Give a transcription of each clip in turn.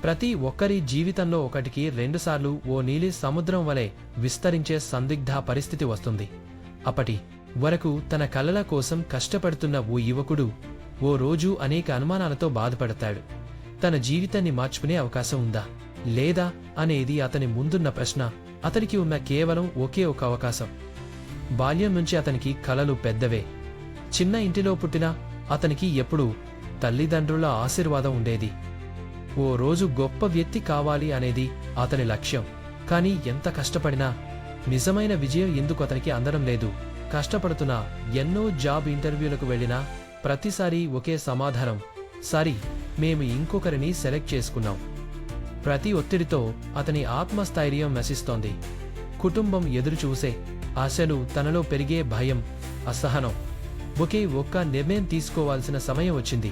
ప్రతి ఒక్కరి జీవితంలో ఒకటికి రెండుసార్లు ఓ నీలి సముద్రం వలె విస్తరించే సందిగ్ధ పరిస్థితి వస్తుంది. అప్పటి వరకు తన కలల కోసం కష్టపడుతున్న ఓ యువకుడు ఓ రోజు అనేక అనుమానాలతో బాధపడతాడు. తన జీవితాన్ని మార్చుకునే అవకాశం ఉందా లేదా అనేది అతని ముందున్న ప్రశ్న. అతనికి ఉన్న కేవలం ఒకే ఒక అవకాశం. బాల్యం నుంచి అతనికి కలలు పెద్దవే. చిన్న ఇంటిలో పుట్టిన అతనికి ఎప్పుడూ తల్లిదండ్రుల ఆశీర్వాదం ఉండేది. ఓ రోజు గొప్ప వ్యక్తి కావాలి అనేది అతని లక్ష్యం. కానీ ఎంత కష్టపడినా నిజమైన విజయం ఎందుకు అతనికి అందడం లేదు. కష్టపడుతున్నా ఎన్నో జాబ్ ఇంటర్వ్యూలకు వెళ్లినా ప్రతిసారి ఒకే సమాధానం, సారీ మేము ఇంకొకరిని సెలెక్ట్ చేసుకున్నాం. ప్రతి ఒత్తిడితో అతని ఆత్మస్థైర్యం నశిస్తోంది. కుటుంబం ఎదురుచూసే ఆశలు, తనలో పెరిగే భయం, అసహనం. ఒకే ఒక్క నిర్ణయం తీసుకోవాల్సిన సమయం వచ్చింది.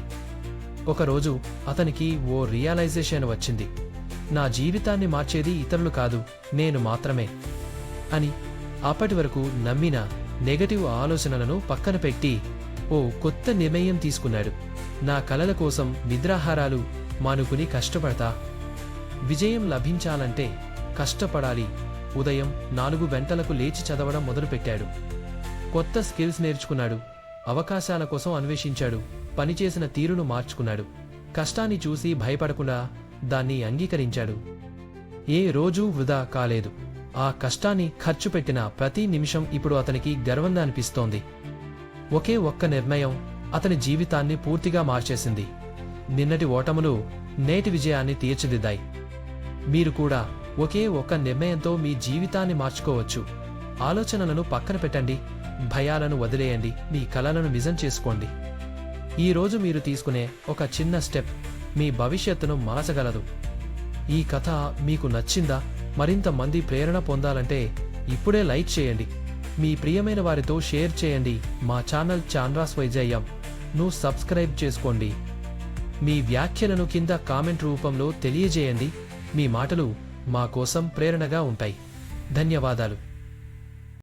ఒకరోజు అతనికి ఓ రియలైజేషన్ వచ్చింది. నా జీవితాన్ని మార్చేది ఇతరులు కాదు, నేను మాత్రమే అని. అప్పటి వరకు నమ్మిన నెగటివ్ ఆలోచనలను పక్కన పెట్టి ఓ కొత్త నిర్ణయం తీసుకున్నాడు. నా కలల కోసం నిద్రాహారాలు మానుకుని కష్టపడతా. విజయం లభించాలంటే కష్టపడాలి. ఉదయం 4 గంటలకు లేచి చదవడం మొదలుపెట్టాడు. కొత్త స్కిల్స్ నేర్చుకున్నాడు. అవకాశాల కోసం అన్వేషించాడు. పనిచేసిన తీరును మార్చుకున్నాడు. కష్టాన్ని చూసి భయపడకుండా దాన్ని అంగీకరించాడు. ఏ రోజూ వృధా కాలేదు. ఆ కష్టాన్ని ఖర్చు పెట్టిన ప్రతి నిమిషం ఇప్పుడు అతనికి గర్వంగా అనిపిస్తోంది. ఒకే ఒక్క నిర్ణయం అతని జీవితాన్ని పూర్తిగా మార్చేసింది. నిన్నటి ఓటములు నేటి విజయాన్ని తీర్చిదిద్దాయి. మీరు కూడా ఒకే ఒక్క నిర్ణయంతో మీ జీవితాన్ని మార్చుకోవచ్చు. ఆలోచనలను పక్కన పెట్టండి, భయాలను వదిలేయండి, మీ కలలను నిజం చేసుకోండి. ఈ రోజు మీరు తీసుకునే ఒక చిన్న స్టెప్ మీ భవిష్యత్తును మార్చగలదు. ఈ కథ మీకు నచ్చిందా? మరింత మంది ప్రేరణ పొందాలంటే ఇప్పుడే లైక్ చేయండి. మీ ప్రియమైన వారితో షేర్ చేయండి. మా ఛానల్ చాంద్రాస్ వైజయ్యం సబ్స్క్రైబ్ చేసుకోండి. మీ వ్యాఖ్యలను కింద కామెంట్ రూపంలో తెలియజేయండి. మీ మాటలు మా కోసం ప్రేరణగా ఉంటాయి. ధన్యవాదాలు.